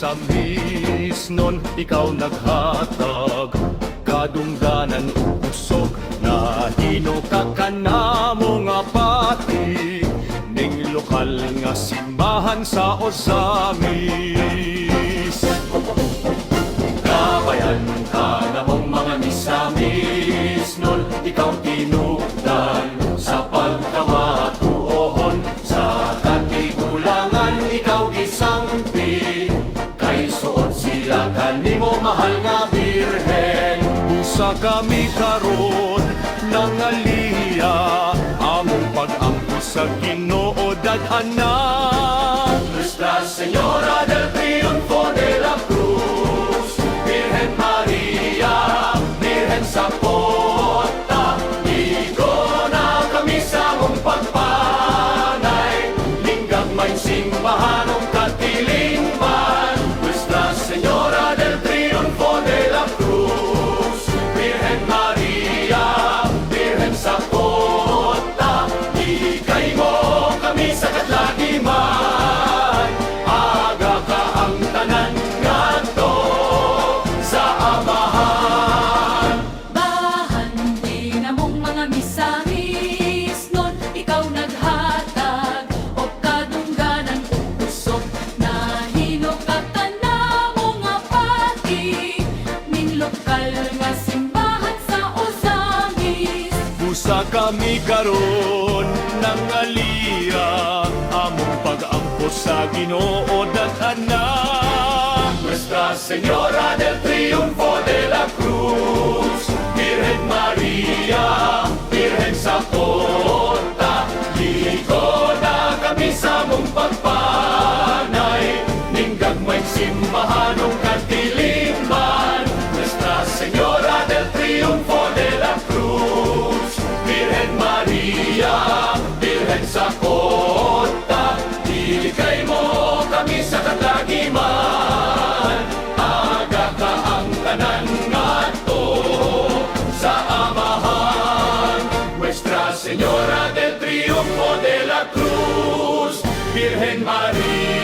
misnon, ikaw naghatag kadungganan ug usog na hinukak ka namo nga pati ning lokal nga simbahan sa Ozamis. Kabayan ka namong mga misamisnon, ikaw tinupdan sa pagkawatuohon sa katigulangan, ikaw gisampi kay suot sila kanimo mahal nga birhen. Busa kami karon ng Aliyah, among pag-angkos sa Ginoo dag-anak. Nuestra Señora del Triunfo de la Cruz, Virgen Maria, Virgen sa Pota, igo na kami sa mong pagpanay, linggag may simbahanong katilingban. Nuestra Señora del Triunfo de la Cruz, Virgen Maria, Virgen sa Pota, ikay mo kami sa katlagiman. Aga ka ang tanan ngadto sa amahan. Bahandi na mong mga misamisnon, ikaw naghatag o kadungganan ug usog na hinukak ka namo nga pati ning lokal nga simbahan sa Ozamis. Busa kami karon ng Aliyah, among pag-angkos sa Ginoo dag-anak. Nuestra Señora del Triunfo de la Cruz, Virgen Maria, Virgen sa Pota, ligo na kami sa mong pagpanay, ning gagmay simbahanong katilingban. Nuestra Señora del Triunfo de la Cruz, Virgen Maria, Virgen sa Pota, ilikay mo kami sa katlagiman. Aga ka ang tanan ngadto sa amahan. Nuestra Señora del Triunfo de la Cruz, Virgen Maria,